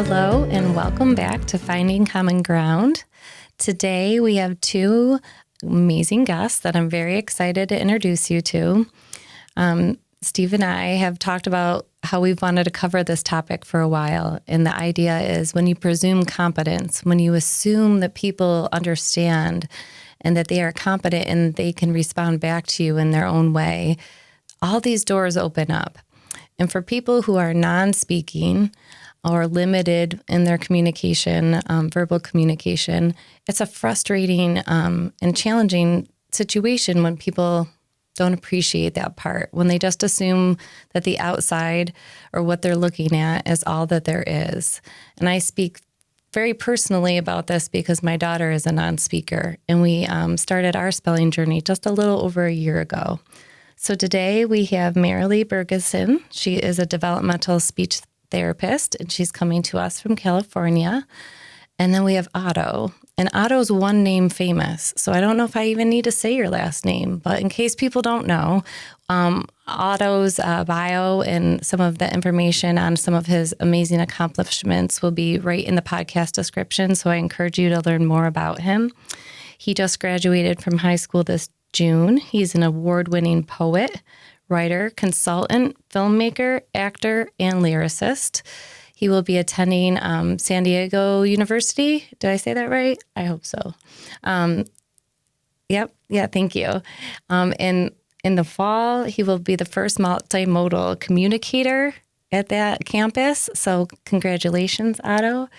Hello and welcome back to Finding Common Ground. Today we have two amazing guests that I'm very excited to introduce you to. Steve and I have talked about how we've wanted to cover this topic for a while. And the idea is when you presume competence, when you assume that people understand and that they are competent and they can respond back to you in their own way, all these doors open up. And for people who are non-speaking or limited in their communication, verbal communication, it's a frustrating and challenging situation when people don't appreciate that part, when they just assume that the outside or what they're looking at is all that there is. And I speak very personally about this because my daughter is a non-speaker, and we started our spelling journey just a little over a year ago. So today we have Marilee Bugeson. She is a developmental speech therapist, and she's coming to us from California. And then we have Otto. And Otto's one name famous, so I don't know if I even need to say your last name, but in case people don't know, Otto's bio and some of the information on some of his amazing accomplishments will be right in the podcast description, so I encourage you to learn more about him. He just graduated from high school this June. He's an award-winning poet, writer, consultant, filmmaker, actor, and lyricist. He will be attending San Diego University. Did I say that right? I hope so. Yep. Yeah, thank you. In the fall, he will be the first multi-modal communicator at that campus. So congratulations, Otto.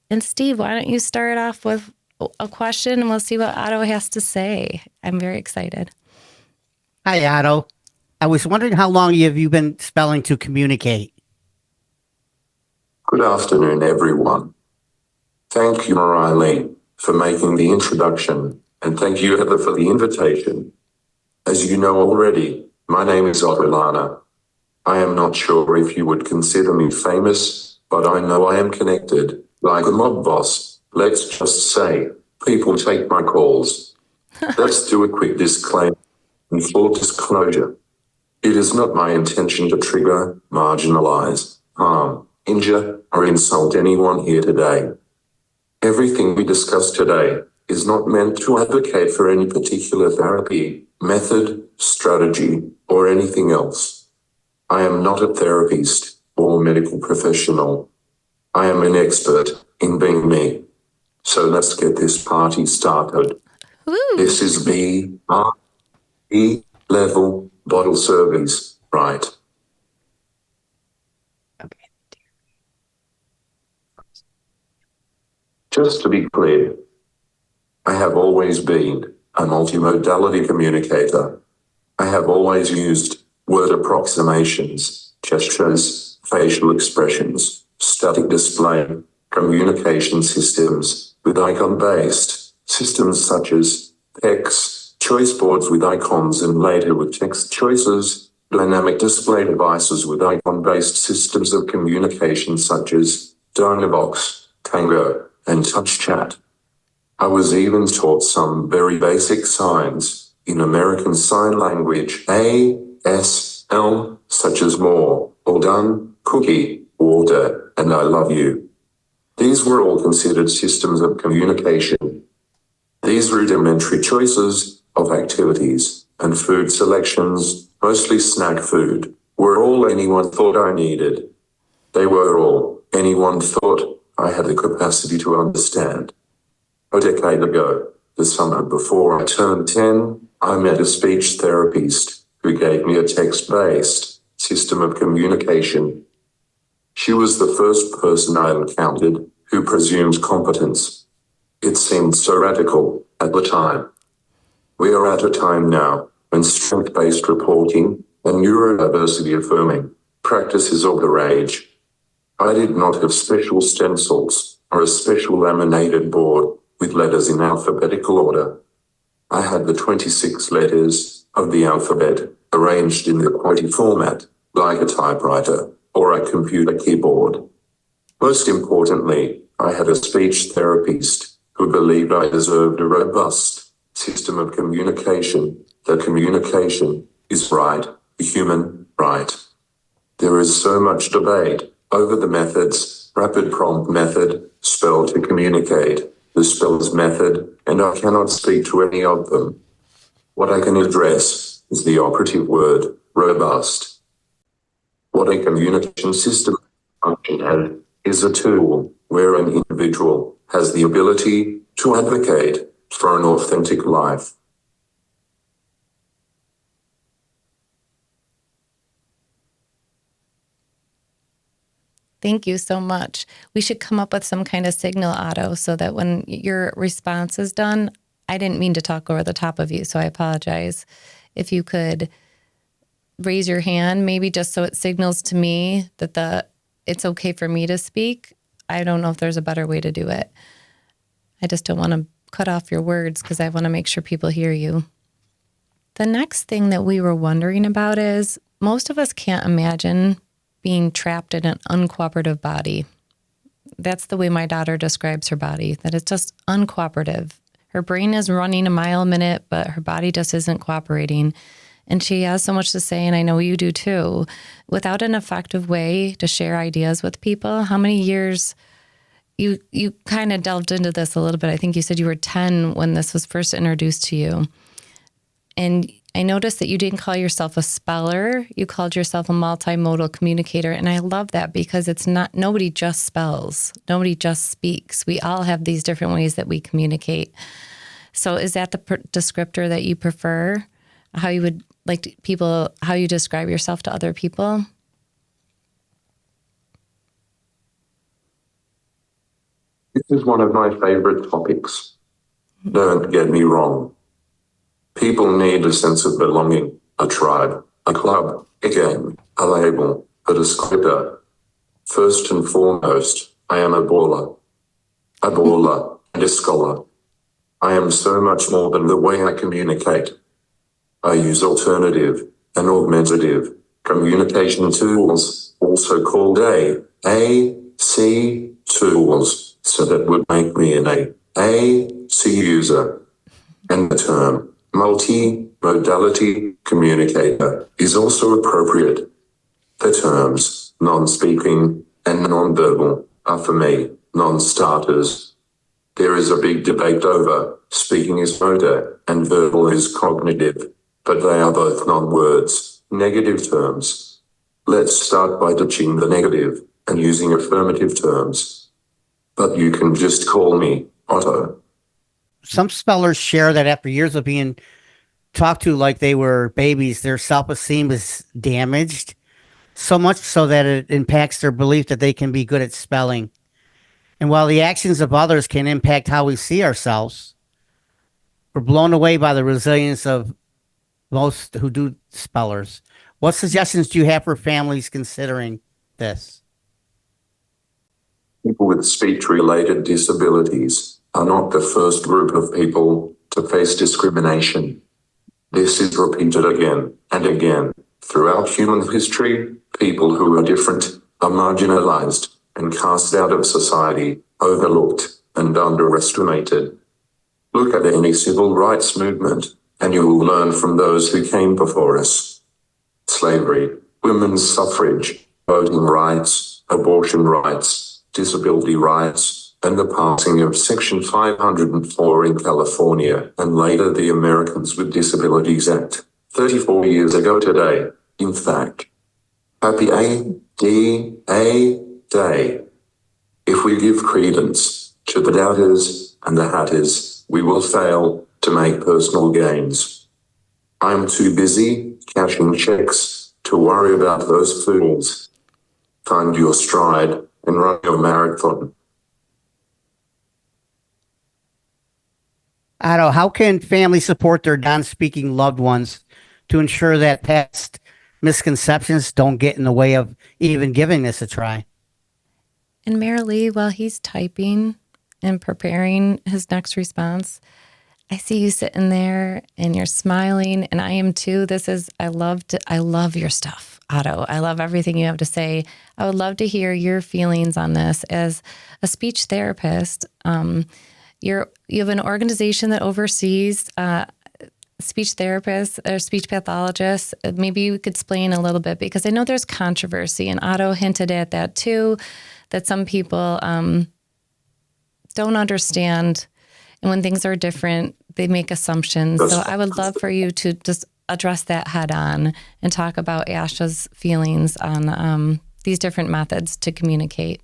And Steve, why don't you start off with a question and we'll see what Otto has to say. I'm very excited. Hi, Otto. I was wondering how long have you been spelling to communicate? Good afternoon, everyone. Thank you, Marilee, for making the introduction, and thank you, Heather, for the invitation. As you know already, my name is Otto Lana. I am not sure if you would consider me famous, but I know I am connected, like a mob boss. Let's just say, people take my calls. Let's do a quick disclaimer and full disclosure. It is not my intention to trigger, marginalize, harm, injure, or insult anyone here today. Everything we discuss today is not meant to advocate for any particular therapy, method, strategy, or anything else. I am not a therapist or medical professional. I am an expert in being me. So let's get this party started. Woo. This is B-R-E level bottle service, right? Just to be clear, I have always been a multi-modality communicator. I have always used word approximations, gestures, facial expressions, static display, communication systems with icon-based systems such as text, choice boards with icons and later with text choices, dynamic display devices with icon-based systems of communication such as Dynabox, Tango, and touch chat. I was even taught some very basic signs in American Sign Language, ASL, such as more, all done, cookie, water, and I love you. These were all considered systems of communication. These rudimentary choices of activities and food selections, mostly snack food, were all anyone thought I needed. They were all anyone thought I had the capacity to understand. A decade ago, the summer before I turned 10, I met a speech therapist who gave me a text-based system of communication. She was the first person I encountered who presumed competence. It seemed so radical at the time. We are at a time now when strength-based reporting and neurodiversity affirming practices all the rage. I did not have special stencils or a special laminated board with letters in alphabetical order. I had the 26 letters of the alphabet arranged in the QWERTY format, like a typewriter or a computer keyboard. Most importantly, I had a speech therapist who believed I deserved a robust system of communication. That communication is right, a human right. There is so much debate over the methods rapid prompt method, spell to communicate, the spells method, and I cannot speak to any of them. What I can address is the operative word, robust. What a communication system function is a tool where an individual has the ability to advocate for an authentic life. Thank you so much. We should come up with some kind of signal, Otto, so that when your response is done, I didn't mean to talk over the top of you, so I apologize. If you could raise your hand, maybe just so it signals to me that it's okay for me to speak. I don't know if there's a better way to do it. I just don't want to cut off your words because I want to make sure people hear you. The next thing that we were wondering about is most of us can't imagine being trapped in an uncooperative body. That's the way my daughter describes her body, that it's just uncooperative. Her brain is running a mile a minute, but her body just isn't cooperating. And she has so much to say, and I know you do too. Without an effective way to share ideas with people, how many years, you kind of delved into this a little bit. I think you said you were 10 when this was first introduced to you. And I noticed that you didn't call yourself a speller. You called yourself a multi-modal communicator. And I love that because nobody just spells. Nobody just speaks. We all have these different ways that we communicate. So is that the descriptor that you prefer? How you would like people, how you describe yourself to other people? This is one of my favorite topics. Don't get me wrong. People need a sense of belonging, a tribe, a club, a game, a label, a descriptor. First and foremost, I am a baller and a scholar. I am so much more than the way I communicate. I use alternative and augmentative communication tools, also called AC tools, so that would make me an AC user. And the term multi-modality communicator is also appropriate. The terms non-speaking and non-verbal are for me non-starters. There is a big debate over speaking is motor and verbal is cognitive, but they are both non-words, negative terms. Let's start by ditching the negative and using affirmative terms. But you can just call me Otto. Some spellers share that after years of being talked to like they were babies, their self-esteem is damaged, so much so that it impacts their belief that they can be good at spelling. And while the actions of others can impact how we see ourselves, we're blown away by the resilience of most who do spellers. What suggestions do you have for families considering this? People with speech-related disabilities are not the first group of people to face discrimination. This is repeated again and again. Throughout human history, people who are different are marginalized and cast out of society, overlooked and underestimated. Look at any civil rights movement, and you will learn from those who came before us. Slavery, women's suffrage, voting rights, abortion rights, disability rights, and the passing of Section 504 in California, and later the Americans with Disabilities Act, 34 years ago today. In fact, happy A-D-A Day. If we give credence to the doubters and the hatters, we will fail to make personal gains. I'm too busy cashing checks to worry about those fools. Find your stride and run your marathon. Otto, how can families support their non-speaking loved ones to ensure that past misconceptions don't get in the way of even giving this a try? And Marilee, while he's typing and preparing his next response, I see you sitting there and you're smiling, and I am too. I love your stuff, Otto. I love everything you have to say. I would love to hear your feelings on this as a speech therapist. You have an organization that oversees speech therapists or speech pathologists. Maybe you could explain a little bit, because I know there's controversy, and Otto hinted at that too, that some people don't understand. And when things are different, they make assumptions. So I would love for you to just address that head on and talk about Asha's feelings on these different methods to communicate.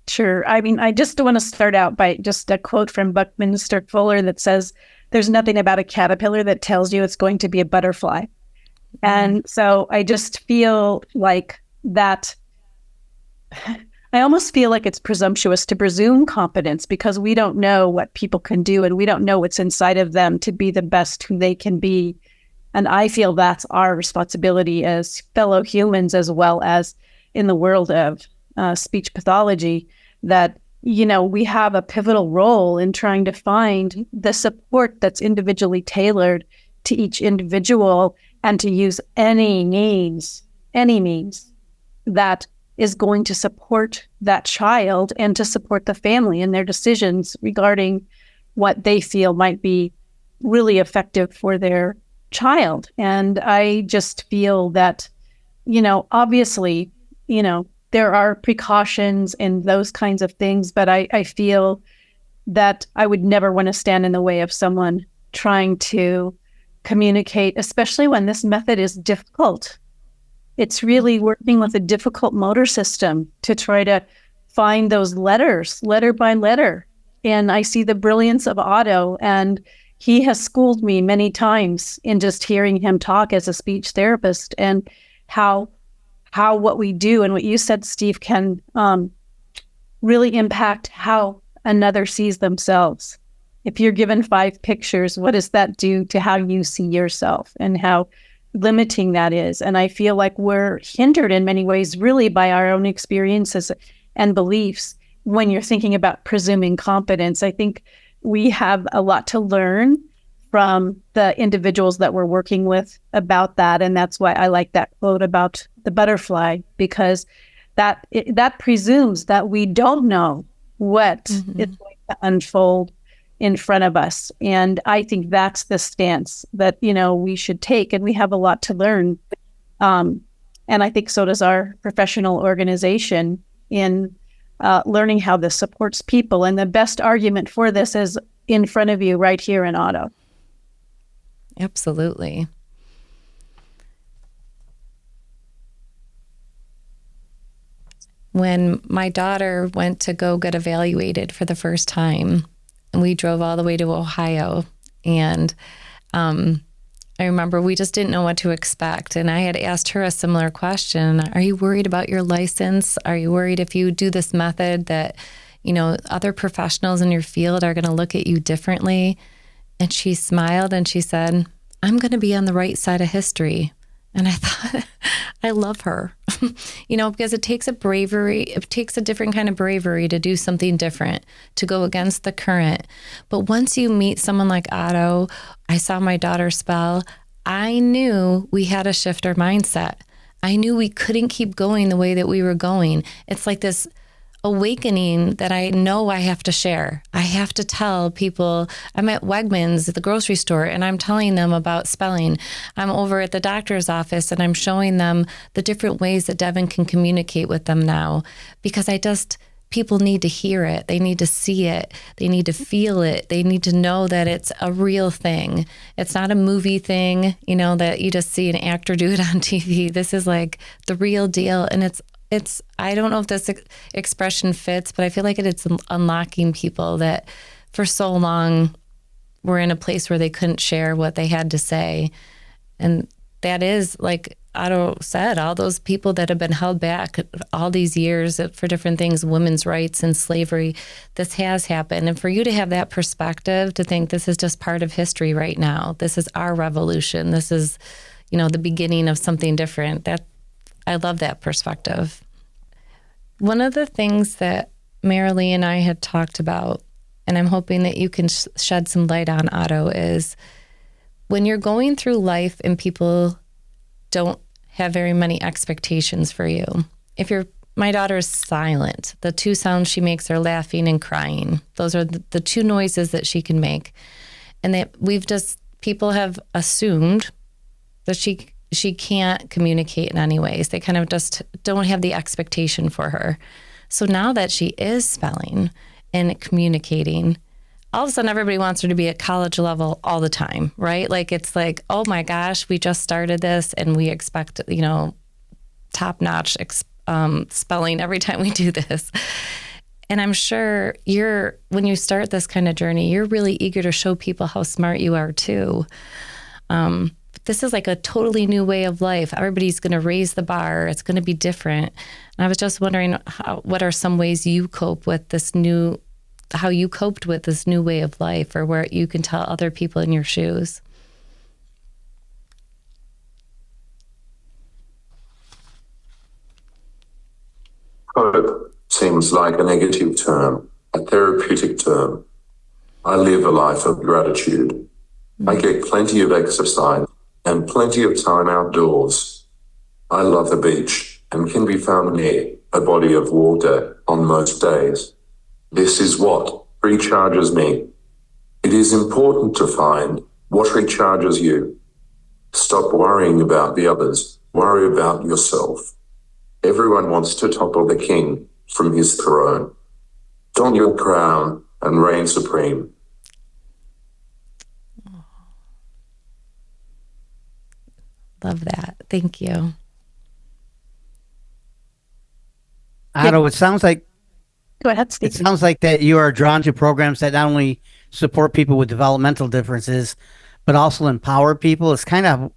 Sure. I mean, I just want to start out by just a quote from Buckminster Fuller that says, "There's nothing about a caterpillar that tells you it's going to be a butterfly." And so I just feel like that, I almost feel like it's presumptuous to presume competence because we don't know what people can do and we don't know what's inside of them to be the best who they can be. And I feel that's our responsibility as fellow humans, as well as in the world of speech pathology, that, you know, we have a pivotal role in trying to find the support that's individually tailored to each individual and to use any means that is going to support that child and to support the family in their decisions regarding what they feel might be really effective for their child. And I just feel that, you know, obviously, you know, there are precautions and those kinds of things, but I feel that I would never want to stand in the way of someone trying to communicate, especially when this method is difficult. It's really working with a difficult motor system to try to find those letters, letter by letter. And I see the brilliance of Otto, and he has schooled me many times in just hearing him talk as a speech therapist, and how what we do and what you said, Steve, can really impact how another sees themselves. If you're given 5 pictures, what does that do to how you see yourself and how limiting that is? And I feel like we're hindered in many ways really by our own experiences and beliefs when you're thinking about presuming competence. I think we have a lot to learn from the individuals that we're working with about that. And that's why I like that quote about the butterfly, because that presumes that we don't know what is going to unfold in front of us. And I think that's the stance that, you know, we should take. And we have a lot to learn. And I think so does our professional organization in learning how this supports people. And the best argument for this is in front of you right here in Otto. Absolutely. When my daughter went to go get evaluated for the first time, we drove all the way to Ohio, and I remember we just didn't know what to expect. And I had asked her a similar question. Are you worried about your license? Are you worried if you do this method that, you know, other professionals in your field are going to look at you differently? And she smiled and she said, I'm going to be on the right side of history. And I thought, I love her, you know, because it takes a different kind of bravery to do something different, to go against the current. But once you meet someone like Otto, I saw my daughter spell, I knew we had to shift our mindset. I knew we couldn't keep going the way that we were going. It's like this awakening that I know I have to share. I have to tell people. I'm at Wegmans at the grocery store and I'm telling them about spelling. I'm over at the doctor's office and I'm showing them the different ways that Devin can communicate with them now, because people need to hear it. They need to see it. They need to feel it. They need to know that it's a real thing. It's not a movie thing, you know, that you just see an actor do it on TV. This is like the real deal. And it's I don't know if this expression fits, but I feel like it's unlocking people that for so long were in a place where they couldn't share what they had to say. And that is, like Otto said, all those people that have been held back all these years for different things, women's rights and slavery, this has happened. And for you to have that perspective, to think this is just part of history right now, this is our revolution, this is, you know, the beginning of something different, that I love that perspective. One of the things that Marilee and I had talked about, and I'm hoping that you can shed some light on, Otto, is when you're going through life and people don't have very many expectations for you. My daughter is silent. The 2 sounds she makes are laughing and crying. Those are the 2 noises that she can make. And that people have assumed that she she can't communicate in any ways. They kind of just don't have the expectation for her. So now that she is spelling and communicating, all of a sudden everybody wants her to be at college level all the time, right? Like, it's like, oh my gosh, we just started this and we expect, top-notch spelling every time we do this. And I'm sure when you start this kind of journey, you're really eager to show people how smart you are too. This is like a totally new way of life. Everybody's going to raise the bar. It's going to be different. And I was just wondering, what are some ways you cope with how you coped with this new way of life, or where you can tell other people in your shoes? Hope seems like a negative term, a therapeutic term. I live a life of gratitude. I get plenty of exercise and plenty of time outdoors. I love the beach and can be found near a body of water on most days. This is what recharges me. It is important to find what recharges you. Stop worrying about the others. Worry about yourself. Everyone wants to topple the king from his throne. Don your crown and reign supreme. Love that. Thank you. Otto, it sounds like Go ahead, Steve. it sounds like that you are drawn to programs that not only support people with developmental differences, but also empower people. It's kind of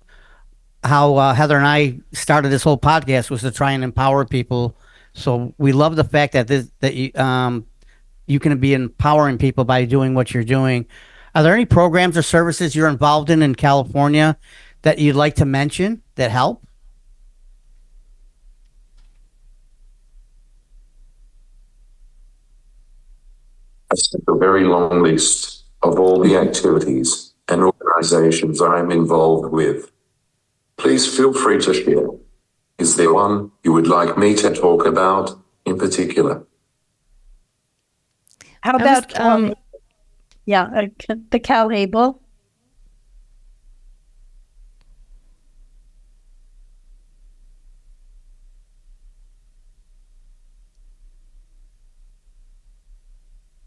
how Heather and I started this whole podcast, was to try and empower people. So we love the fact that you can be empowering people by doing what you're doing. Are there any programs or services you're involved in California that you'd like to mention that help? I sent a very long list of all the activities and organizations I am involved with. Please feel free to share. Is there one you would like me to talk about in particular? How about the Cal Able?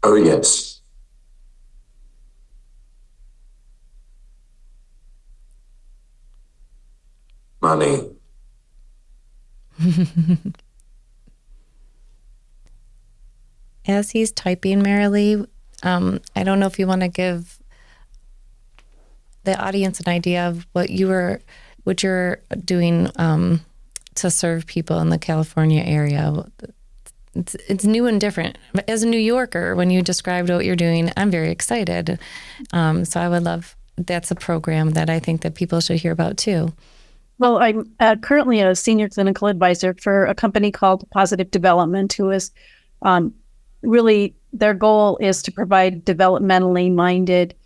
Oh, yes. Money. As he's typing, Marilee, I don't know if you want to give the audience an idea of what you're doing to serve people in the California area. It's new and different. But as a New Yorker, when you described what you're doing, I'm very excited. So I would love, that's a program that I think that people should hear about too. Well, I'm currently a senior clinical advisor for a company called Positive Development, who is really, their goal is to provide developmentally minded,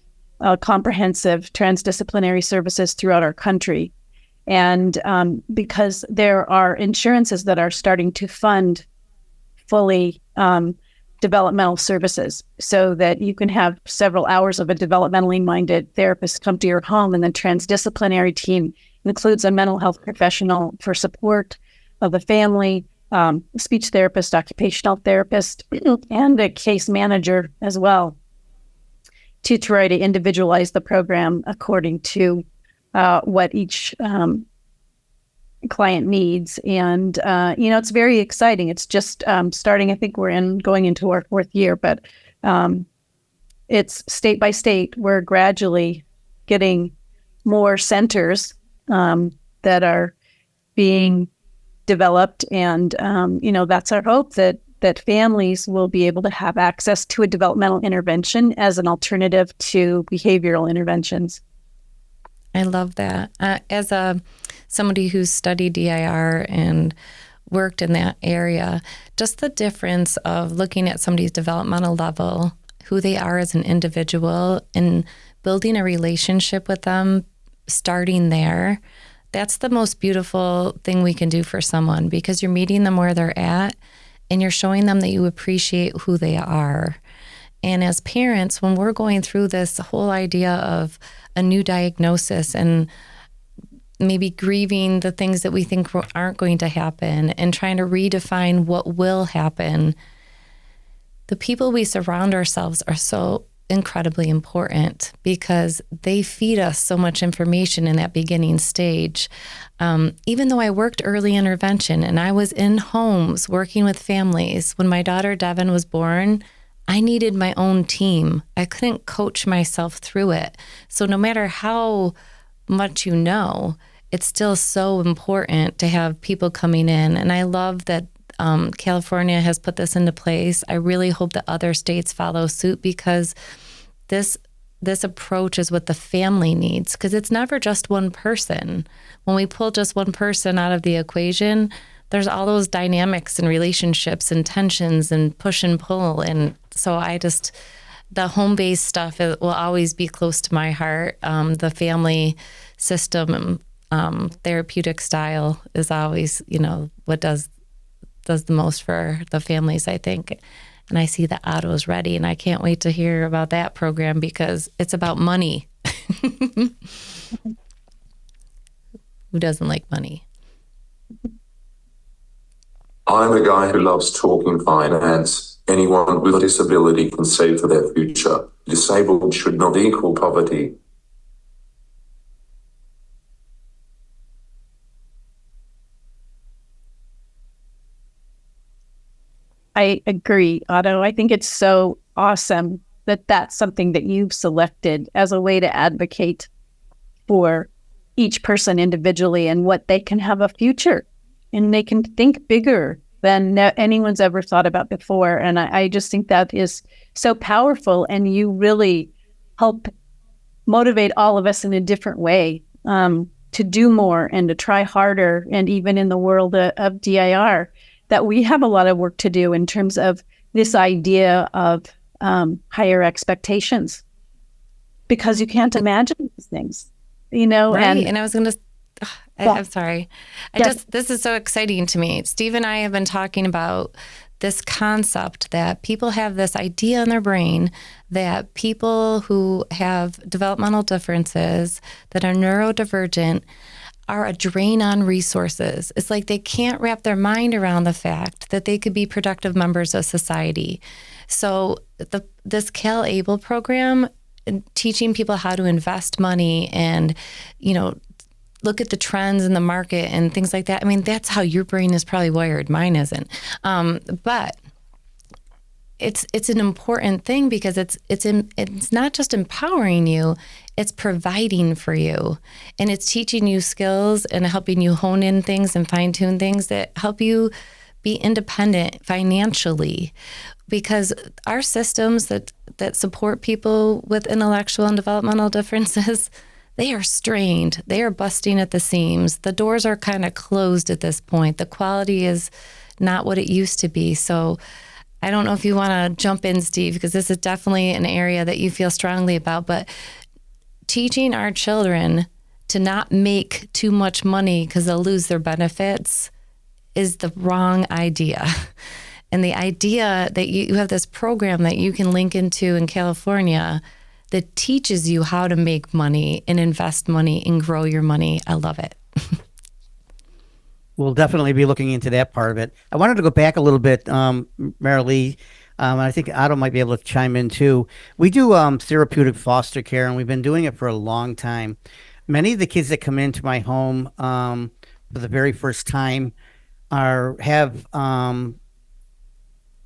comprehensive transdisciplinary services throughout our country. And because there are insurances that are starting to fund fully developmental services, so that you can have several hours of a developmentally minded therapist come to your home, and the transdisciplinary team includes a mental health professional for support of the family, speech therapist, occupational therapist, and a case manager as well, to try to individualize the program according to what each client needs. And, it's very exciting. It's just starting. I think we're going into our 4th year, but it's state by state. We're gradually getting more centers that are being developed. And, that's our hope, that families will be able to have access to a developmental intervention as an alternative to behavioral interventions. I love that. As somebody who's studied DIR and worked in that area, just the difference of looking at somebody's developmental level, who they are as an individual, and building a relationship with them, starting there, that's the most beautiful thing we can do for someone, because you're meeting them where they're at and you're showing them that you appreciate who they are. And as parents, when we're going through this whole idea of a new diagnosis and maybe grieving the things that we think aren't going to happen and trying to redefine what will happen. The people we surround ourselves are so incredibly important because they feed us so much information in that beginning stage. Even though I worked early intervention and I was in homes working with families, when my daughter Devin was born, I needed my own team. I couldn't coach myself through it. So no matter how much you know, it's still so important to have people coming in. And I love that California has put this into place. I really hope that other states follow suit because this approach is what the family needs, because it's never just one person. When we pull just one person out of the equation, there's all those dynamics and relationships and tensions and push and pull. And so the home-based stuff will always be close to my heart. The family system, therapeutic style is always, what does the most for the families, I think. And I see that Otto's ready, and I can't wait to hear about that program because it's about money. Who doesn't like money? I'm a guy who loves talking finance. Anyone with a disability can save for their future. Disabled should not equal poverty. I agree, Otto. I think it's so awesome that that's something that you've selected as a way to advocate for each person individually and what they can have a future and they can think bigger than anyone's ever thought about before. And I just think that is so powerful, and you really help motivate all of us in a different way to do more and to try harder. And even in the world of DIR, that we have a lot of work to do in terms of this idea of higher expectations, because you can't imagine these things, Right. And I was going to, I'm sorry. Yes. This is so exciting to me. Steve and I have been talking about this concept that people have this idea in their brain that people who have developmental differences, that are neurodivergent, are a drain on resources. It's like they can't wrap their mind around the fact that they could be productive members of society. So this CalAble program, teaching people how to invest money and, look at the trends in the market and things like that. I mean, that's how your brain is probably wired. Mine isn't. But it's an important thing because it's not just empowering you, it's providing for you, and it's teaching you skills and helping you hone in things and fine tune things that help you be independent financially. Because our systems that support people with intellectual and developmental differences, they are strained. They are busting at the seams. The doors are kind of closed at this point. The quality is not what it used to be. So I don't know if you want to jump in, Steve, because this is definitely an area that you feel strongly about, but teaching our children to not make too much money because they'll lose their benefits is the wrong idea. And the idea that you have this program that you can link into in California that teaches you how to make money and invest money and grow your money. I love it. We'll definitely be looking into that part of it. I wanted to go back a little bit, Marilee. I think Otto might be able to chime in too. We do therapeutic foster care, and we've been doing it for a long time. Many of the kids that come into my home for the very first time have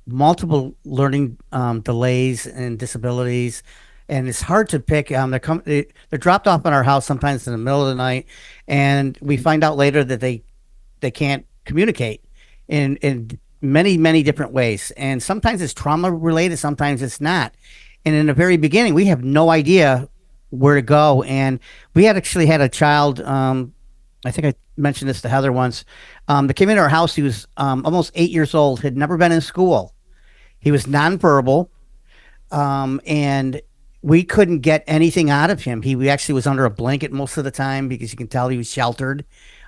multiple learning delays and disabilities, and it's hard to pick. They're dropped off in our house sometimes in the middle of the night, and we find out later that they can't communicate in many, many different ways. And sometimes it's trauma related, sometimes it's not. And in the very beginning, we have no idea where to go. And we actually had a child, I think I mentioned this to Heather once, that came into our house. He was almost 8 years old, had never been in school. He was nonverbal, and we couldn't get anything out of him. He actually was under a blanket most of the time because you can tell he was sheltered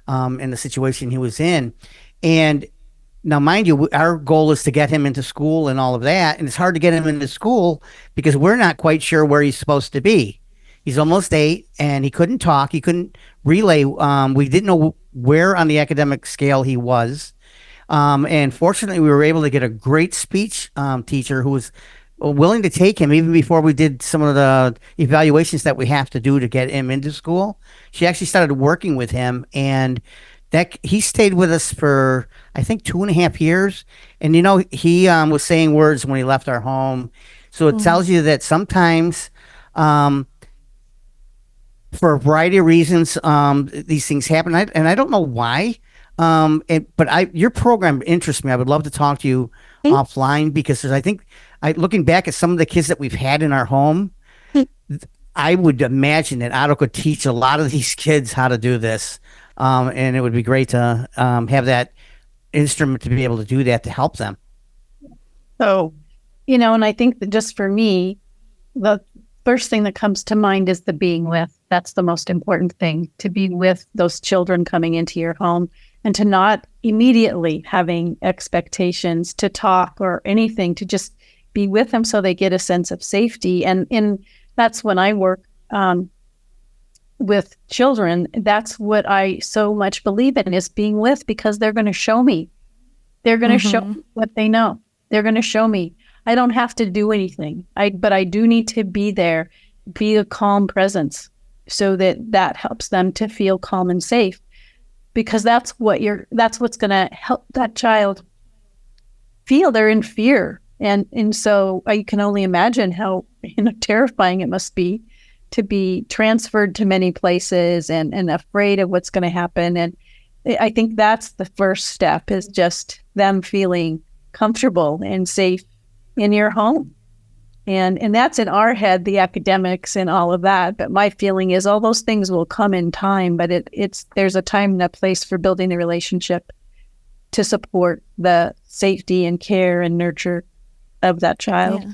in the situation he was in. And now, mind you, our goal is to get him into school and all of that. And it's hard to get him into school because we're not quite sure where he's supposed to be. He's almost 8, and he couldn't talk. He couldn't relay. We didn't know where on the academic scale he was. And fortunately, we were able to get a great speech teacher who was willing to take him even before we did some of the evaluations that we have to do to get him into school. She actually started working with him, and that he stayed with us for I think 2.5 years. And he was saying words when he left our home, so it tells you that sometimes. For a variety of reasons, these things happen, and I don't know why. But your program interests me. I would love to talk to you offline because I think, looking back at some of the kids that we've had in our home, I would imagine that Otto could teach a lot of these kids how to do this, and it would be great to have that instrument to be able to do that to help them. So, and I think that just for me, the first thing that comes to mind is the being with. That's the most important thing, to be with those children coming into your home and to not immediately having expectations to talk or anything, to just be with them so they get a sense of safety. And that's when I work with children. That's what I so much believe in, is being with, because they're going to show me. They're going to show me what they know. They're going to show me. I don't have to do anything. But I do need to be there, be a calm presence, so that helps them to feel calm and safe, because that's what's going to help that child feel they're in fear. And so I can only imagine how terrifying it must be to be transferred to many places and afraid of what's going to happen. And I think that's the first step, is just them feeling comfortable and safe in your home. And that's in our head, the academics and all of that. But my feeling is all those things will come in time, but there's a time and a place for building the relationship to support the safety and care and nurture of that child. Yeah.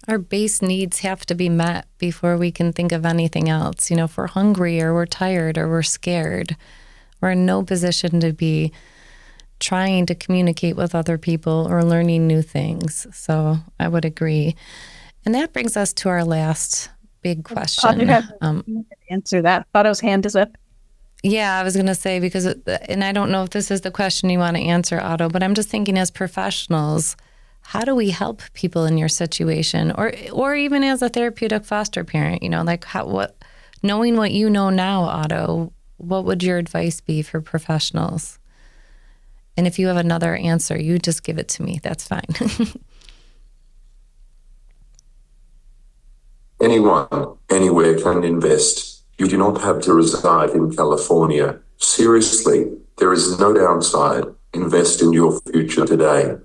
Our base needs have to be met before we can think of anything else. If we're hungry or we're tired or we're scared, we're in no position to be trying to communicate with other people or learning new things. So I would agree. And that brings us to our last big question. Answer that. Otto's hand is up. Yeah, I was going to say, and I don't know if this is the question you want to answer, Otto, but I'm just thinking, as professionals, how do we help people in your situation, or even as a therapeutic foster parent? Knowing what you know now, Otto, what would your advice be for professionals? And if you have another answer, you just give it to me. That's fine. Anyone, anywhere can invest. You do not have to reside in California. Seriously, there is no downside. Invest in your future today.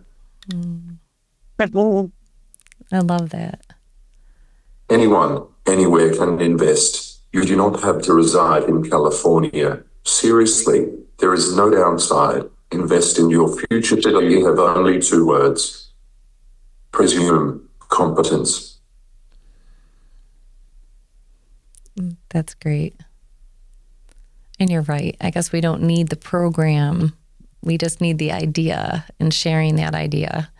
I love that. Anyone, anywhere can invest. You do not have to reside in California. Seriously, there is no downside. Invest in your future today. You have only 2 words. Presume competence. That's great. And you're right. I guess we don't need the program. We just need the idea and sharing that idea,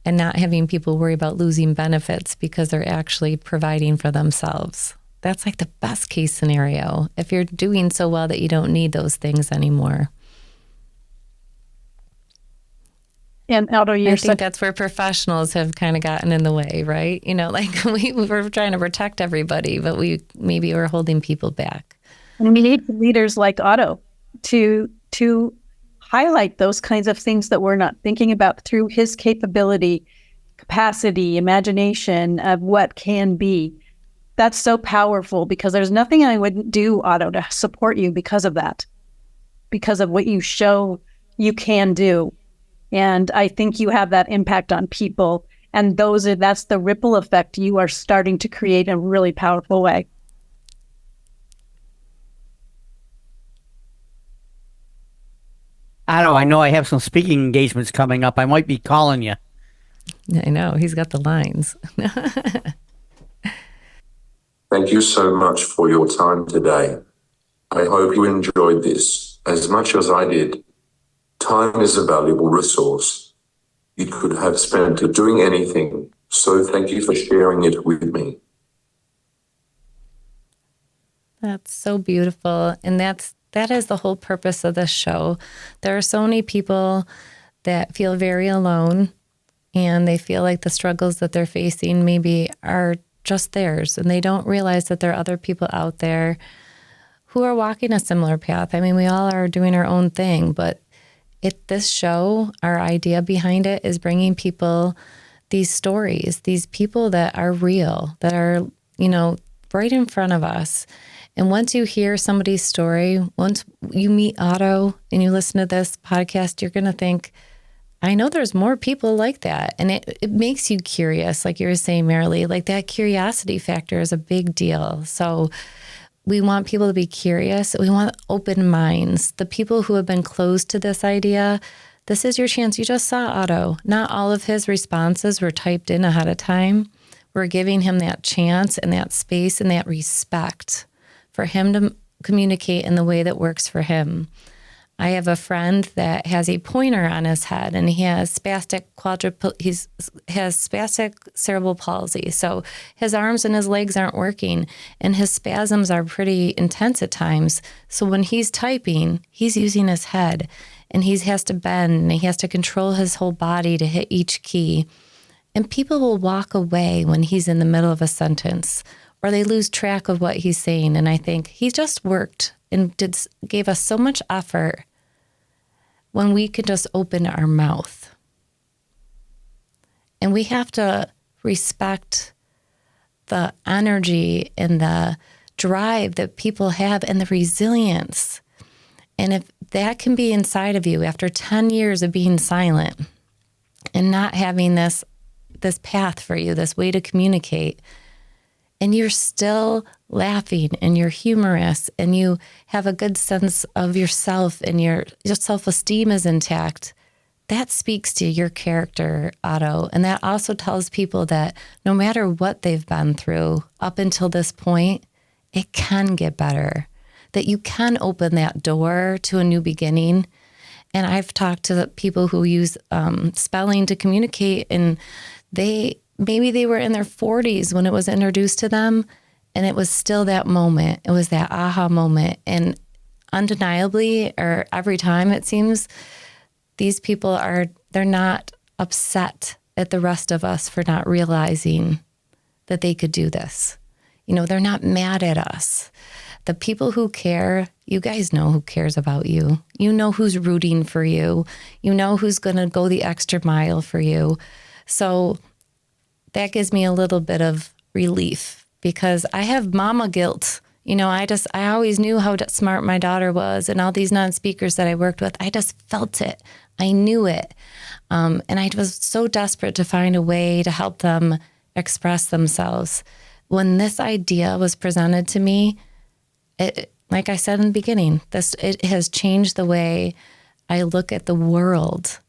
and not having people worry about losing benefits because they're actually providing for themselves. That's like the best case scenario, if you're doing so well that you don't need those things anymore. And Otto, I think that's where professionals have kind of gotten in the way, right? We were trying to protect everybody, but maybe we're holding people back. And we need leaders like Otto to highlight those kinds of things that we're not thinking about through his capability, capacity, imagination of what can be. That's so powerful, because there's nothing I wouldn't do, Otto, to support you because of that, because of what you show you can do. And I think you have that impact on people. And that's the ripple effect you are starting to create in a really powerful way. I know I have some speaking engagements coming up. I might be calling you. I know. He's got the lines. Thank you so much for your time today. I hope you enjoyed this as much as I did. Time is a valuable resource. You could have spent it doing anything, so thank you for sharing it with me. That's so beautiful. And that is the whole purpose of this show. There are so many people that feel very alone, and they feel like the struggles that they're facing maybe are just theirs, and they don't realize that there are other people out there who are walking a similar path. I mean, we all are doing our own thing, but this show, our idea behind it is bringing people these stories, these people that are real, that are, right in front of us. And once you hear somebody's story, once you meet Otto and you listen to this podcast, you're going to think, I know there's more people like that. And it makes you curious. Like you were saying, Marilee, like that curiosity factor is a big deal. So we want people to be curious. We want open minds. The people who have been closed to this idea, this is your chance. You just saw Otto. Not all of his responses were typed in ahead of time. We're giving him that chance and that space and that respect for him to communicate in the way that works for him. I have a friend that has a pointer on his head, and he has spastic cerebral palsy. So his arms and his legs aren't working, and his spasms are pretty intense at times. So when he's typing, he's using his head, and he has to bend, and he has to control his whole body to hit each key. And people will walk away when he's in the middle of a sentence, or they lose track of what he's saying. And I think he just worked and gave us so much effort when we could just open our mouth. And we have to respect the energy and the drive that people have and the resilience. And if that can be inside of you after 10 years of being silent and not having this path for you, this way to communicate, and you're still laughing and you're humorous and you have a good sense of yourself and your self-esteem is intact, that speaks to your character, Otto. And that also tells people that no matter what they've been through up until this point, it can get better, that you can open that door to a new beginning. And I've talked to people who use spelling to communicate, and maybe they were in their 40s when it was introduced to them, and it was still that moment. It was that aha moment. And undeniably, or every time it seems, these people they're not upset at the rest of us for not realizing that they could do this. They're not mad at us. The people who care, you guys know who cares about you. You know who's rooting for you. You know who's going to go the extra mile for you. So that gives me a little bit of relief, because I have mama guilt. I always knew how smart my daughter was, and all these non-speakers that I worked with, I just felt it. I knew it. And I was so desperate to find a way to help them express themselves. When this idea was presented to me, like I said in the beginning, it has changed the way I look at the world.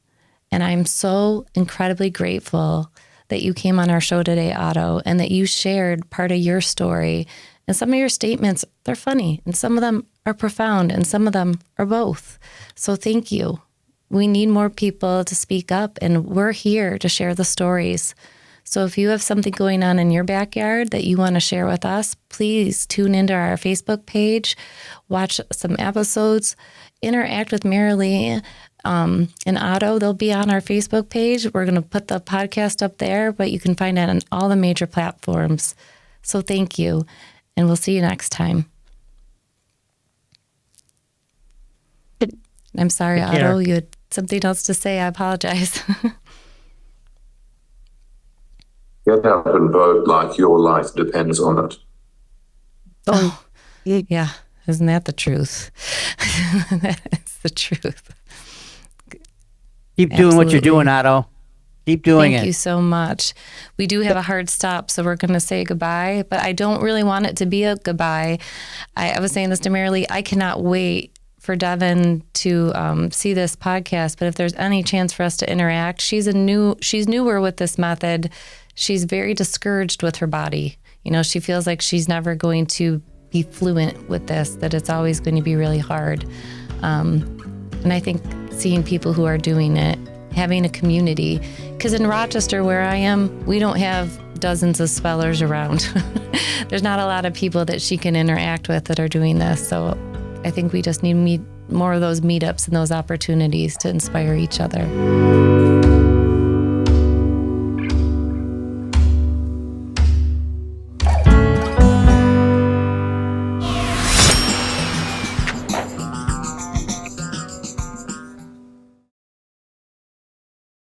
And I'm so incredibly grateful that you came on our show today, Otto, and that you shared part of your story. And some of your statements, they're funny, and some of them are profound, and some of them are both. So thank you. We need more people to speak up, and we're here to share the stories. So if you have something going on in your backyard that you want to share with us, please tune into our Facebook page, watch some episodes, interact with Marilee and Otto. They'll be on our Facebook page. We're going to put the podcast up there, but you can find it on all the major platforms. So thank you, and we'll see you next time. I'm sorry, Otto, you had something else to say. I apologize. Get up and vote like your life depends on it. Oh, yeah. Isn't that the truth? That's the truth. Keep doing what you're doing, Otto. Keep doing it. Thank you so much. We do have a hard stop, so we're going to say goodbye, but I don't really want it to be a goodbye. I was saying this to Marilee. I cannot wait for Devin to see this podcast, but if there's any chance for us to interact, she's newer with this method. She's very discouraged with her body. She feels like she's never going to be fluent with this, that it's always going to be really hard. And I think seeing people who are doing it having a community. Because in Rochester, where I am, we don't have dozens of spellers around. There's not a lot of people that she can interact with that are doing this. So I think we just need more of those meetups and those opportunities to inspire each other.